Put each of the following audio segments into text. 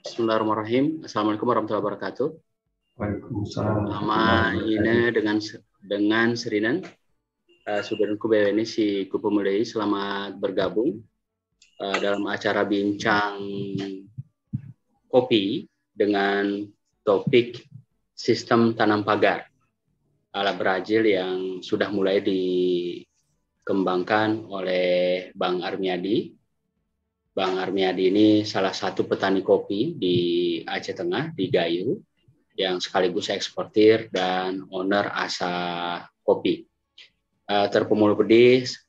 Bismillahirrahmanirrahim. Assalamualaikum warahmatullahi wabarakatuh. Waalaikumsalam. Nama ini dengan Serinan. Saudaraku BWNI si Kupumulai, selamat bergabung dalam acara bincang kopi dengan topik sistem tanam pagar ala Brazil yang sudah mulai dikembangkan oleh Bang Armiadi. Bang Armiadi ini salah satu petani kopi di Aceh Tengah, di Gayo, yang sekaligus eksportir dan owner Asa Kopi. Terpemul pedis,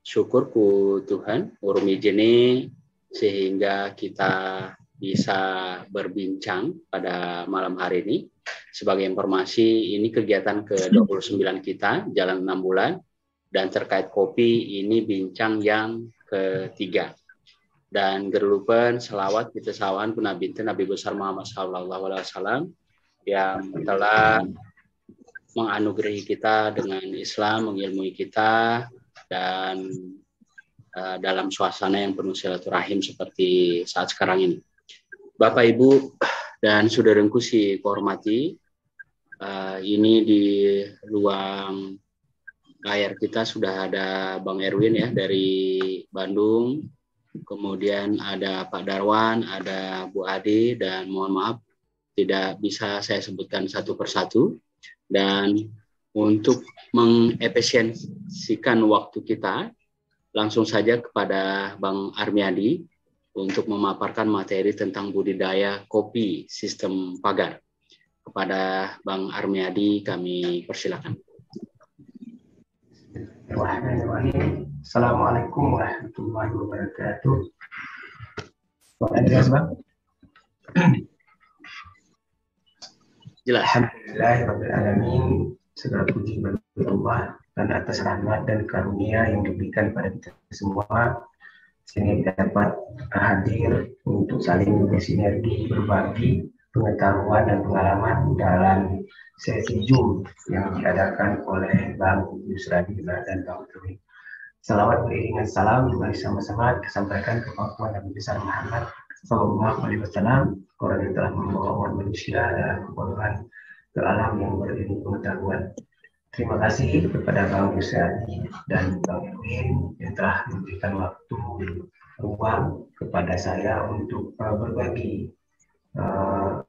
syukur ku Tuhan, urung izini sehingga kita bisa berbincang pada malam hari ini. Sebagai informasi, ini kegiatan ke-29 kita, jalan 6 bulan, dan terkait kopi ini bincang yang ketiga. Dan gerupan selawat kita sawan kuna binten Nabi besar Muhammad sallallahu alaihi wasallam yang telah menganugerahi kita dengan Islam, mengilmui kita dan dalam suasana yang penuh silaturahim seperti saat sekarang ini. Bapak Ibu dan saudaraku si hormati, ini di ruang layar kita sudah ada Bang Erwin ya dari Bandung. Kemudian ada Pak Darwan, ada Bu Ade, dan mohon maaf tidak bisa saya sebutkan satu persatu. Dan untuk mengefisiensikan waktu kita, langsung saja kepada Bang Armiadi untuk memaparkan materi tentang budidaya kopi sistem pagar. Kepada Bang Armiadi kami persilakan. Assalamualaikum warahmatullahi wabarakatuh. Pak Andreas, Bang. Jelas. Alhamdulillahirrahmanirrahim. Segala puji bagi Allah dan atas rahmat dan karunia yang diberikan pada kita semua sehingga kita dapat hadir untuk saling bersinergi, berbagi pengetahuan dan pengalaman dalam sesi Zoom yang diadakan oleh Bang Yusradi dan Bang Erwin. Salawat beriringan salam mari sama-sama disampaikan ke Bapak Nabi besar Muhammad sallallahu alaihi wasallam, orang yang telah membawa umat manusia dalam kebodohan ke alam yang berilmu pengetahuan. Terima kasih kepada Bang Yusradi dan Bang Erwin yang telah memberikan waktu ruang kepada saya untuk berbagi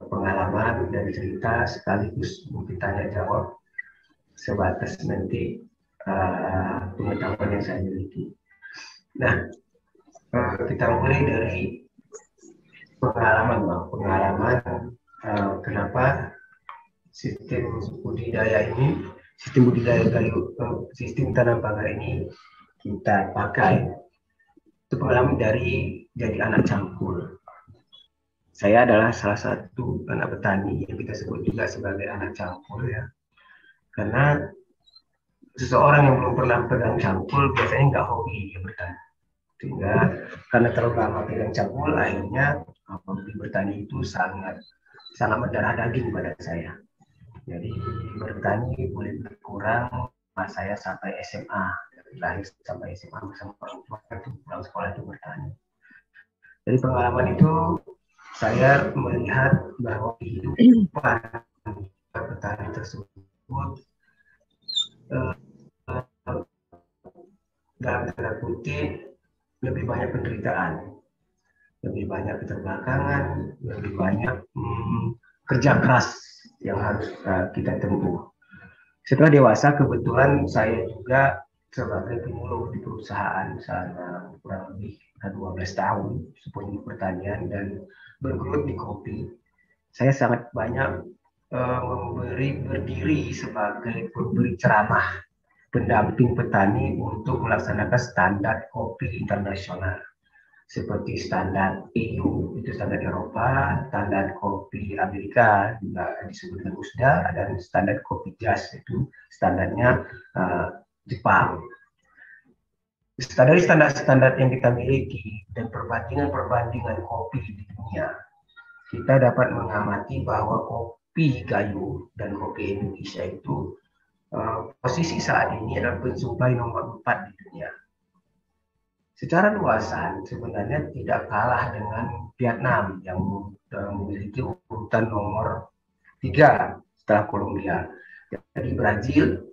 pengalaman dan cerita sekaligus mungkin tanya jawab sebatas nanti pengetahuan yang saya miliki. Nah, kita mulai dari pengalaman, Bang. Kenapa sistem budidaya kayu, sistem tanam pagar ini kita pakai. Itu pengalaman dari jadi anak cangkul. Saya adalah salah satu anak petani yang kita sebut juga sebagai anak cangkul ya. Karena seseorang yang belum pernah pegang cangkul biasanya nggak hobi bertani. Sehingga karena terlalu lama pegang cangkul, akhirnya hobi bertani itu sangat mendarah daging pada saya. Jadi bertani boleh berkurang pas saya sampai SMA, lahir sampai SMA bersama orang tua itu pulang sekolah itu bertani. Dari pengalaman itu saya melihat bahwa kehidupan petani tersebut dalam tanda kutip lebih banyak penderitaan, lebih banyak keterbelakangan, lebih banyak kerja keras yang harus kita tempuh. Setelah dewasa, kebetulan saya juga sebagai penyuluh di perusahaan selama kurang lebih 12 tahun sepunya pertanian dan bergelut di kopi. Saya sangat banyak berdiri sebagai pemberi ceramah, pendamping petani untuk melaksanakan standar kopi internasional seperti standar EU, itu standar Eropa, standar kopi Amerika juga disebut dengan USDA, dan standar kopi jas itu standarnya Jepang. Dari standar-standar yang kita miliki dan perbandingan kopi di dunia, kita dapat mengamati bahwa kopi Gayo dan kopi Indonesia itu posisi saat ini adalah pensuplai nomor 4 di dunia. Secara luasan sebenarnya tidak kalah dengan Vietnam yang memiliki urutan nomor 3 setelah Kolombia. Jadi Brazil,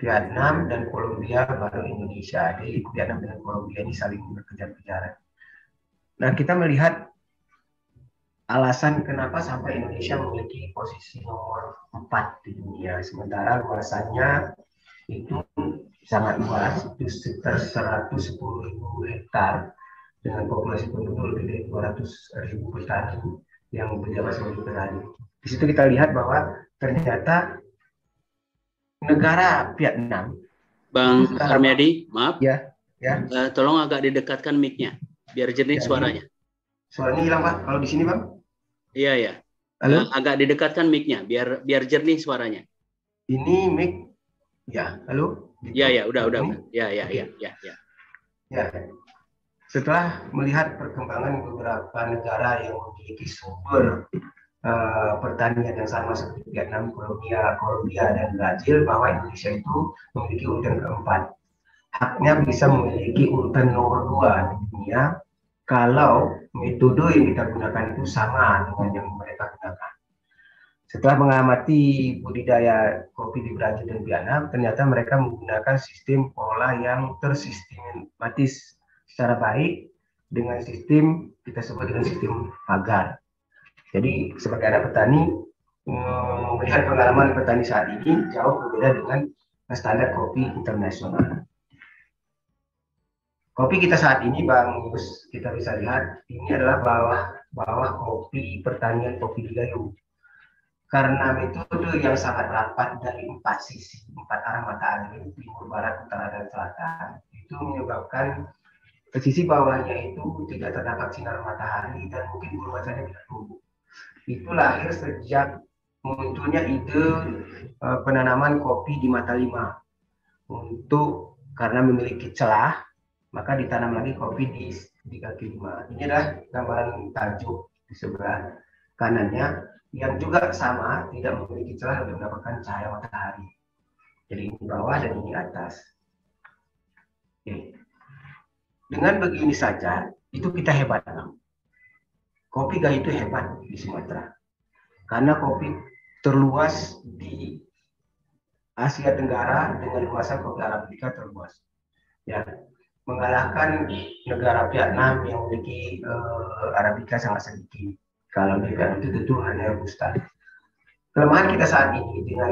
Vietnam dan Kolombia baru Indonesia. Jadi Vietnam dan Kolombia ini saling berkejar-kejaran. Nah, kita melihat alasan kenapa sampai Indonesia memiliki posisi nomor 4 di dunia, sementara luasannya itu sangat luas, itu sekitar 110.000 hektar dengan populasi penduduk lebih dari 200.000 petani yang menjabat sebagai petani. Di situ kita lihat bahwa ternyata negara Vietnam, Bang Armiadi, maaf, ya. Tolong agak didekatkan mic-nya biar jernih suaranya. Suaranya hilang, Pak, kalau di sini, Bang? Iya, ya. Agak didekatkan mic-nya biar jernih suaranya. Ini mic. Ya, halo. Iya, udah. Ya. Setelah melihat perkembangan beberapa negara yang memiliki sumber pertanian yang sama seperti Vietnam, Kolombia dan Brazil, bahwa Indonesia itu memiliki urutan keempat. Haknya bisa memiliki urutan nomor 2 di dunia kalau metode yang kita gunakan itu sama dengan yang mereka gunakan. Setelah mengamati budidaya kopi di Brazil dan Vietnam, ternyata mereka menggunakan sistem pola yang tersistematis secara baik dengan sistem kita sebut dengan sistem pagar. Jadi sebagai anak petani, melihat pengalaman petani saat ini jauh berbeda dengan standar kopi internasional. Kopi kita saat ini, Bang Yus, kita bisa lihat ini adalah bawah kopi pertanian kopi di Gayo. Karena metode yang sangat rapat dari 4 sisi, 4 arah mata angin, timur, barat, utara, dan selatan, itu menyebabkan ke sisi bawahnya itu tidak terdapat sinar matahari dan mungkin bulu bacanya tidak tumbuh. Itu lahir sejak munculnya ide penanaman kopi di mata 5. Karena memiliki celah, maka ditanam lagi kopi di kaki 5. Ini adalah gambaran tajuk di sebelah kanannya, yang juga sama, tidak memiliki celah untuk mendapatkan cahaya matahari. Jadi ini bawah dan ini atas. Oke. Dengan begini saja, itu kita hebat. Kopi Gayo itu hebat di Sumatera. Karena kopi terluas di Asia Tenggara dengan luasan kopi Arabica terluas. Ya, mengalahkan negara Vietnam yang memiliki Arabica sangat sedikit. Kalau di Vietnam itu tentu hanya Robusta. Kelemahan kita saat ini dengan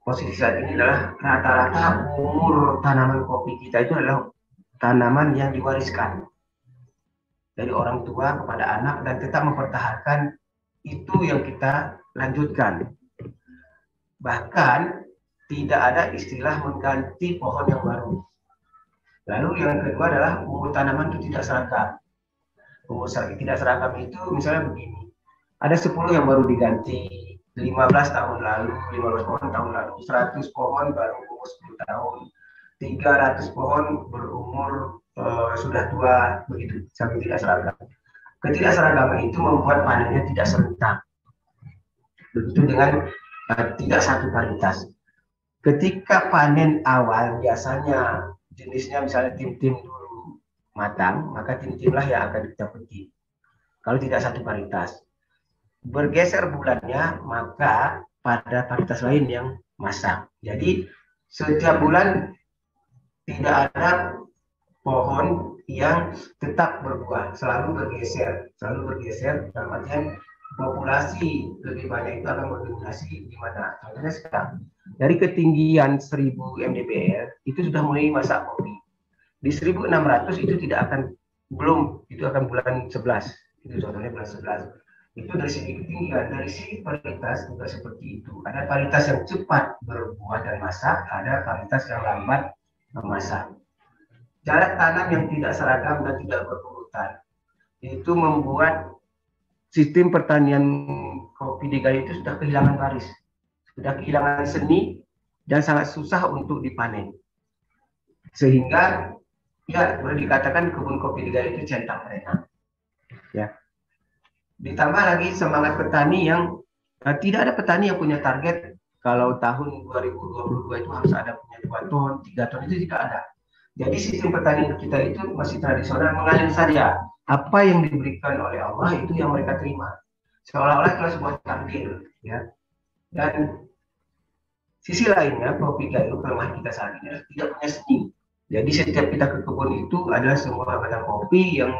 posisi saat ini adalah rata-rata umur tanaman kopi kita itu adalah tanaman yang diwariskan dari orang tua kepada anak dan tetap mempertahankan itu yang kita lanjutkan. Bahkan tidak ada istilah mengganti pohon yang baru. Lalu yang kedua adalah umur tanaman itu tidak seragam. Umur tidak seragam itu misalnya begini, ada 10 yang baru diganti 15 tahun lalu, 15 pohon tahun lalu, 100 pohon baru umur 10 tahun, 300 pohon berumur sudah tua, begitu, sampai tidak seragam. Ketidakseragaman itu membuat panennya tidak serentak. Begitu dengan tidak satu varietas. Ketika panen awal biasanya jenisnya misalnya tim-tim matang, maka tim-timlah yang akan kita petik. Kalau tidak satu varietas. Bergeser bulannya, maka pada varietas lain yang masak. Jadi setiap bulan tidak ada pohon yang tetap berbuah, selalu bergeser dalam artian populasi lebih banyak itu akan berdominasi di mana? Contohnya sekarang dari ketinggian 1000 mdpl itu sudah mulai masak kopi. Di 1600 itu tidak akan, itu akan bulan 11. Itu contohnya bulan 11. Itu dari segi ketinggian, dari segi varietas juga seperti itu. Ada varietas yang cepat berbuah dan masak, ada varietas yang lambat memasak. Jarak tanam yang tidak seragam dan tidak berurutan itu membuat sistem pertanian kopi di Gayo itu sudah kehilangan baris, sudah kehilangan seni dan sangat susah untuk dipanen. Sehingga ya boleh dikatakan kebun kopi di Gayo itu centang merena. Ya. Ditambah lagi semangat petani yang tidak ada petani yang punya target kalau tahun 2022 itu harus ada punya 2 ton, 3 ton, itu tidak ada. Jadi sistem pertanian kita itu masih tradisional, mengalir saja. apa yang diberikan oleh Allah itu yang mereka terima. Seolah-olah itu sebuah takdir, ya. Dan sisi lainnya, kopi gayo kelemahan kita saat ini tidak punya seni. Jadi setiap kita ke kebun itu adalah semua batang kopi yang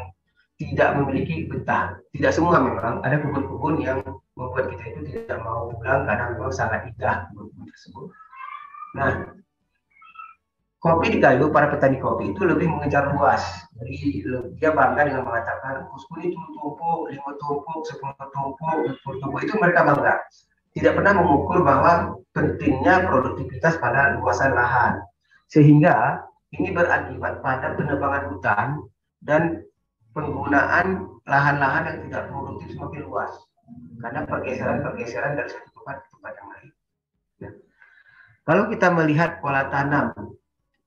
tidak memiliki betah. Tidak semua memang, ada kebun-kebun yang membuat kita itu tidak mau pulang karena memang sangat indah kebun-kebun tersebut. Nah, kopi di Gayo, para petani kopi itu lebih mengejar luas. Jadi dia bangga dengan mengatakan, bosku ini tumpuk, 5 tumpuk, 10 tumpuk, 20 tumpuk, itu mereka bangga. Tidak pernah mengukur bahwa pentingnya produktivitas pada luasan lahan. Sehingga ini berakibat pada penebangan hutan dan penggunaan lahan-lahan yang tidak produktif semakin luas. Karena pergeseran-pergeseran dari satu tempat ke tempat yang lain. Nah, kalau kita melihat pola tanam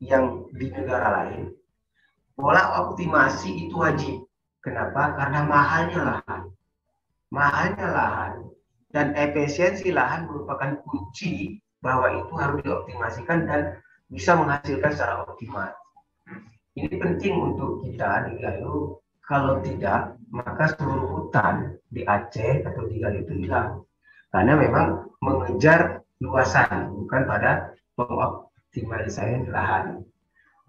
yang di negara lain, pola optimasi itu wajib. Kenapa? Karena mahalnya lahan. Mahalnya lahan dan efisiensi lahan merupakan kunci bahwa itu harus dioptimasikan dan bisa menghasilkan secara optimal. Ini penting untuk kita di Gayo. Kalau tidak, maka seluruh hutan di Aceh atau di Gayo itu hilang. Karena memang mengejar luasan, bukan pada pengoptimalisasi lahan.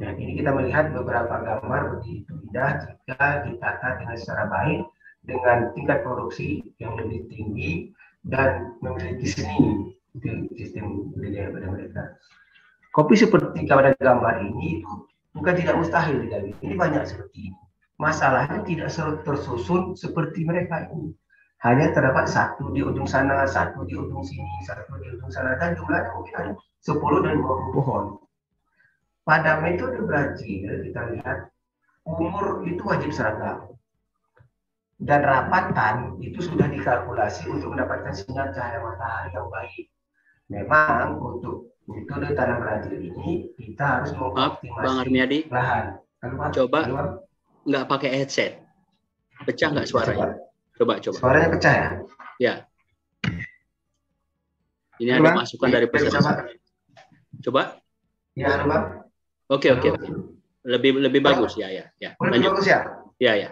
Nah, ini kita melihat beberapa gambar begitu indah jika ditata dengan secara baik, dengan tingkat produksi yang lebih tinggi dan memiliki seni di sistem budidaya pada mereka. Kopi seperti pada gambar ini itu bukan tidak mustahil di Gayo. Ini banyak seperti ini. Masalahnya tidak selalu tersusun seperti mereka ini. Hanya terdapat satu di ujung sana, satu di ujung sini, satu di ujung sana, dan jumlahnya mungkin hanya 10 dan 20 pohon. Pada metode Brazil kita lihat umur itu wajib seragam. Dan rapatan itu sudah dikalkulasi untuk mendapatkan sinar cahaya matahari yang baik. Memang untuk metode tanam Brazil ini kita harus mengoptimasi Bang Armiadi, lahan. Coba nggak pakai headset, pecah nggak suaranya? Coba. Suaranya pecah ya? Ya. Ini ada masukan dari peserta. Coba. Ya, Bang. Oke. Lebih bagus ya. Lebih bagus ya? Ya.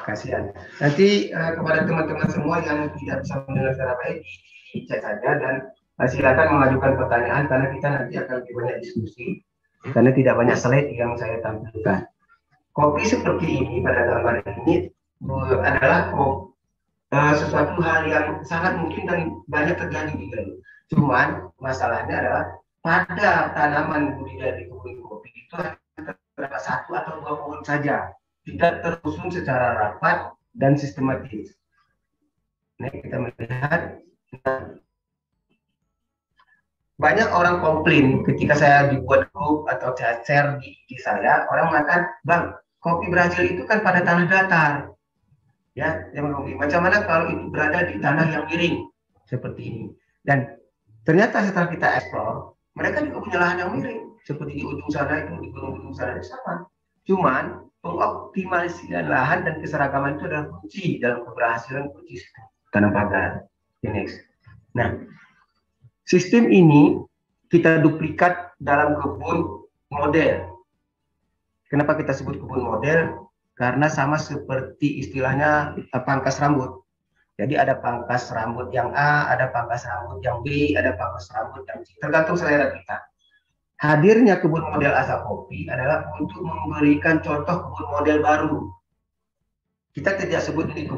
Kasihan. Nanti kepada teman-teman semua yang tidak bisa mendengar secara baik, dicek saja dan silakan mengajukan pertanyaan karena kita nanti akan lebih banyak diskusi karena tidak banyak slide yang saya tampilkan. Kopi seperti ini pada gambar ini adalah sesuatu hal yang sangat mungkin dan banyak terjadi di Gayo. Cuman masalahnya adalah pada tanaman budidaya di kebun kopi itu terdapat 1 atau 2 pohon saja, tidak tersusun secara rapat dan sistematis. Nah, kita melihat banyak orang komplain ketika saya dibuat grup atau saya share di saya, orang mengatakan, Bang, kopi Brazil itu kan pada tanah datar. Ya, macam mana kalau itu berada di tanah yang miring seperti ini. Dan ternyata setelah kita eksplor, mereka juga punya lahan yang miring seperti di ujung sana itu, di ujung sana itu sama. Cuman pengoptimasian lahan dan keseragaman itu adalah kunci dalam keberhasilan kunci tanam pagar. Next. Nah, sistem ini kita duplikat dalam kebun model. Kenapa kita sebut kebun model? Karena sama seperti istilahnya pangkas rambut. Jadi ada pangkas rambut yang A, ada pangkas rambut yang B, ada pangkas rambut yang C. Tergantung selera kita. Hadirnya kebun model Asa Kopi adalah untuk memberikan contoh kebun model baru. Kita tidak sebut ini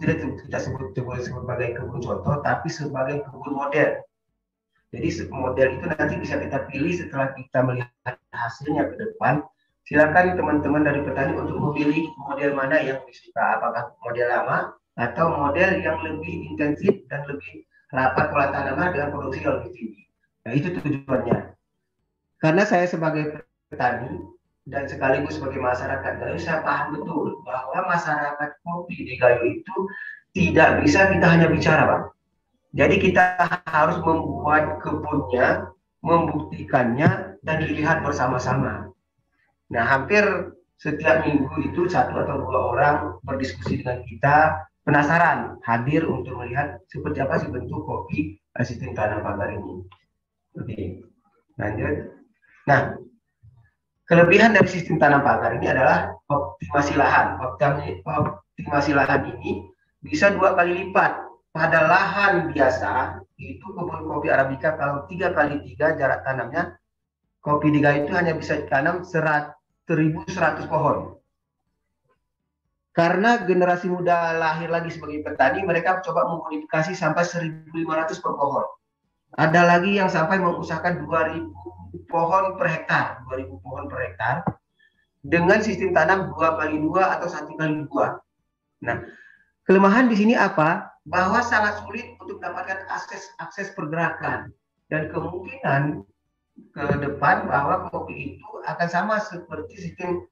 tidak kita sebut sebagai kebun contoh, tapi sebagai kebun model. Jadi model itu nanti bisa kita pilih setelah kita melihat hasilnya ke depan. Silakan teman-teman dari petani untuk memilih model mana yang disuka, apakah model lama atau model yang lebih intensif dan lebih rapat pola tanaman dengan produksi yang lebih tinggi. Nah, itu tujuannya. Karena saya sebagai petani dan sekaligus sebagai masyarakat Gayo, saya paham betul bahwa masyarakat kopi di Gayo itu tidak bisa kita hanya bicara, Pak. Jadi kita harus membuat kebunnya, membuktikannya, dan dilihat bersama-sama. Nah, hampir setiap minggu itu 1 atau 2 orang berdiskusi dengan kita, penasaran, hadir untuk melihat seperti apa sih bentuk kopi sistem tanam pagar ini. Oke, lanjut. Nah, Kelebihan dari sistem tanam pagar ini adalah optimasi lahan. Optimasi lahan ini bisa 2 kali lipat. Pada lahan biasa, itu kebun kopi Arabica kalau 3 kali 3 jarak tanamnya, kopi Digayu itu hanya bisa ditanam 1.100 pohon. Karena generasi muda lahir lagi sebagai petani, mereka coba memodifikasi sampai 1.500 per pohon. Ada lagi yang sampai mengusahakan 2.000 pohon per hektar, 2.000 pohon per hektar dengan sistem tanam 2 kali 2 atau 1 kali 2. Nah, kelemahan di sini apa? Bahwa sangat sulit untuk mendapatkan akses pergerakan, dan kemungkinan ke depan bahwa kopi itu akan sama seperti sistem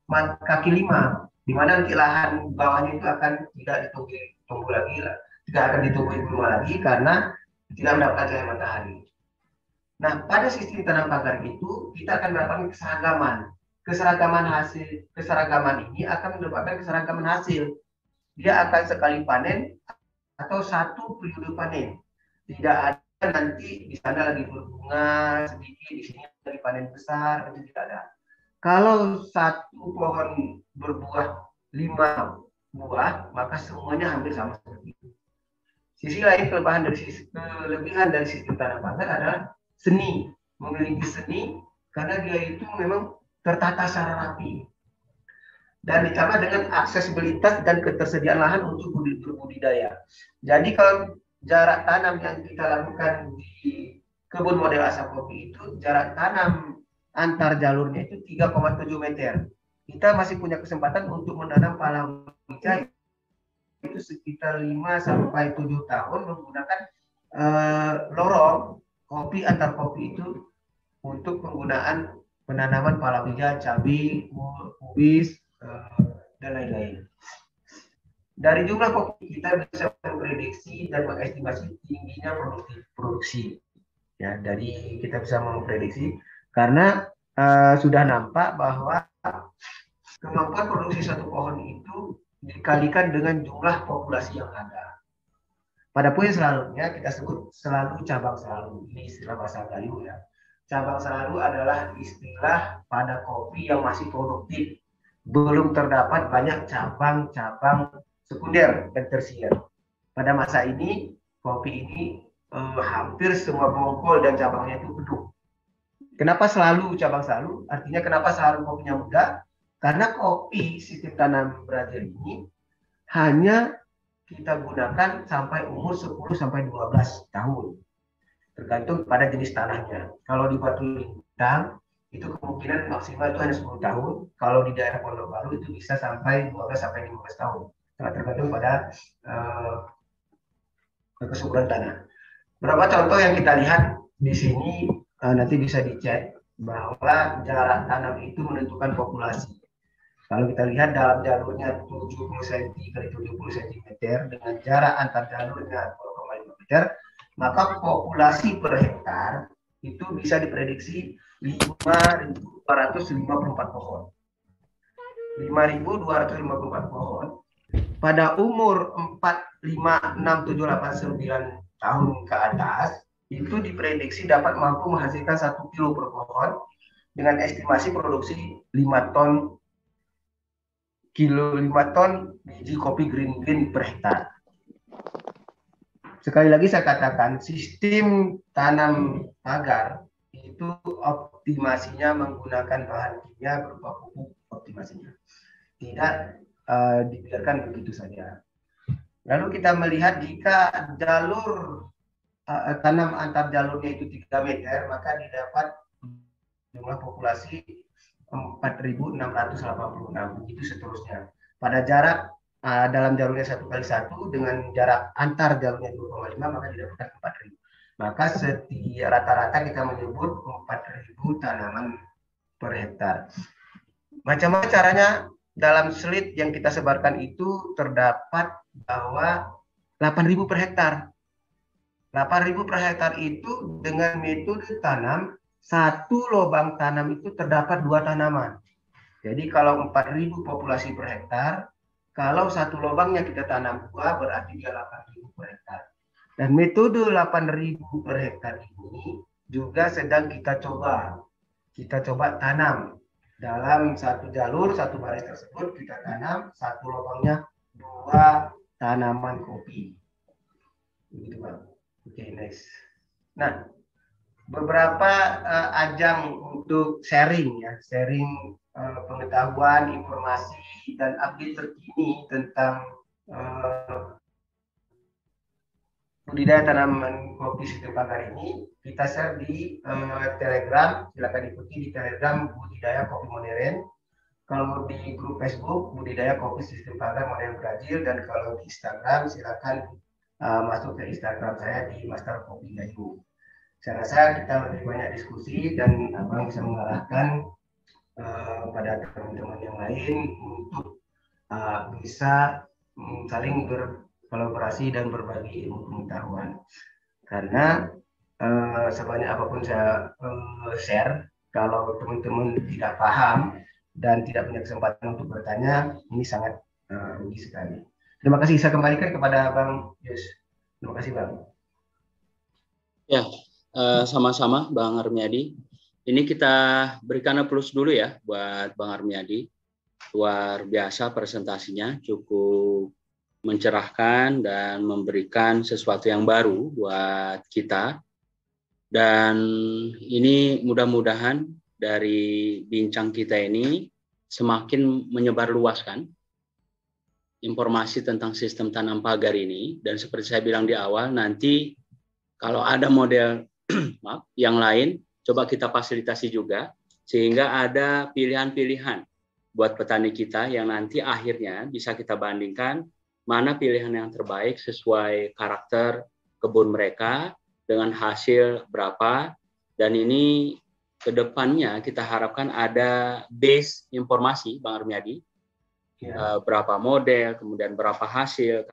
kaki 5, di mana nanti lahan bawahnya itu akan tidak ditunggu lagi, tidak akan ditunggu lagi karena tidak mendapatkan cahaya matahari. Nah, pada sistem tanam pagar itu kita akan mendapatkan keseragaman. Keseragaman ini akan menyebabkan keseragaman hasil. Dia akan sekali panen atau satu periode panen. Tidak ada nanti di sana lagi berbunga sedikit, di sini lagi panen besar, itu tidak ada. Kalau satu pohon berbuah 5 buah, maka semuanya hampir sama seperti itu. Sisi lain kelebihan dari sistem tanam pagar adalah seni, memiliki seni karena dia itu memang tertata secara rapi dan ditambah dengan aksesibilitas dan ketersediaan lahan untuk berbudidaya. Jadi kalau jarak tanam yang kita lakukan di kebun model asap kopi itu, jarak tanam antar jalurnya itu 3,7 meter. Kita masih punya kesempatan untuk menanam palawija itu sekitar 5 sampai 7 tahun menggunakan lorong kopi antar kopi itu untuk penggunaan penanaman palawija, cabai, kubis, dan lain-lain. Dari jumlah kopi kita bisa memprediksi dan mengestimasi tingginya produksi. Ya, dari kita bisa memprediksi karena sudah nampak bahwa kemampuan produksi satu pohon itu dikalikan dengan jumlah populasi yang ada. Pada poin selanjutnya kita sebut selalu cabang selalu. Ini istilah bahasa Gayo ya. Cabang selalu adalah istilah pada kopi yang masih produktif. Belum terdapat banyak cabang-cabang sekunder dan tersier. Pada masa ini kopi ini hampir semua bongkol dan cabangnya itu penuh. Kenapa selalu cabang selalu? Artinya kenapa selalu kopinya muda? Karena kopi sistem tanam Brazil ini hanya kita gunakan sampai umur 10 sampai 12 tahun. Tergantung pada jenis tanahnya. Kalau di Batu Lintang itu kemungkinan maksimal itu hanya 10 tahun. Kalau di daerah Pondok Baru itu bisa sampai 12 sampai 15 tahun. Sangat tergantung pada kesuburan tanah. Beberapa contoh yang kita lihat di sini nanti bisa dicek bahwa jarak tanam itu menentukan populasi. Kalau kita lihat dalam jalurnya 70 cm kali 70 cm dengan jarak antar jalurnya 2,5 meter, maka populasi per hektar itu bisa diprediksi 5.254 pohon. 5.254 pohon pada umur 4, 5, 6, 7, 8, 9 tahun ke atas itu diprediksi dapat mampu menghasilkan 1 kilo per pohon dengan estimasi produksi 5 ton biji kopi green bean per hektar. Sekali lagi saya katakan sistem tanam pagar itu optimasinya menggunakan bahan kimia berupa pupuk optimasinya. Tidak dibiarkan begitu saja. Lalu kita melihat jika jalur tanam antar jalurnya itu 3 meter, maka didapat jumlah populasi 4.686, begitu seterusnya. Pada jarak dalam jalurnya 1 kali 1 dengan jarak antar jalurnya 2,5, maka didapatkan 4.000. Maka setiap rata-rata kita menyebut 4.000 tanaman per hektar. Macam-macam caranya dalam slide yang kita sebarkan itu terdapat bahwa 8.000 per hektar. 8.000 per hektar itu dengan metode tanam satu lubang tanam itu terdapat 2 tanaman. Jadi kalau 4.000 populasi per hektar, kalau satu lubangnya kita tanam 2 berarti dia 8.000 per hektar. Dan metode 8.000 per hektar ini juga sedang kita coba tanam. dalam satu jalur, satu baris tersebut kita tanam satu lubangnya 2 tanaman kopi. Begitu Bang. Oke, next. Nah, beberapa ajang untuk sharing ya, sharing pengetahuan, informasi dan update terkini tentang budidaya tanaman kopi sistem pagar ini kita share di Telegram. Silakan ikuti di Telegram budidaya kopi modern. Kalau di grup Facebook budidaya kopi sistem pagar modern Brazil, dan kalau di Instagram silakan masuk ke Instagram saya di Master Kopi Gayo. Saya rasa kita lebih banyak diskusi dan abang bisa mengarahkan pada teman-teman yang lain untuk bisa saling berkolaborasi dan berbagi ilmu pengetahuan. Karena sebanyak apapun saya share, kalau teman-teman tidak paham dan tidak punya kesempatan untuk bertanya, ini sangat rugi sekali. Terima kasih, saya kembalikan kepada Bang Yus. Terima kasih Bang. Ya, sama-sama Bang Armiadi. Ini kita berikan aplaus dulu ya buat Bang Armiadi. Luar biasa presentasinya, cukup mencerahkan dan memberikan sesuatu yang baru buat kita. Dan ini mudah-mudahan dari bincang kita ini semakin menyebarluaskan informasi tentang sistem tanam pagar ini. Dan seperti saya bilang di awal, nanti kalau ada model maaf, yang lain, coba kita fasilitasi juga, sehingga ada pilihan-pilihan buat petani kita yang nanti akhirnya bisa kita bandingkan mana pilihan yang terbaik sesuai karakter kebun mereka dengan hasil berapa. Dan ini kedepannya kita harapkan ada base informasi, Bang Armiadi, berapa model, kemudian berapa hasil.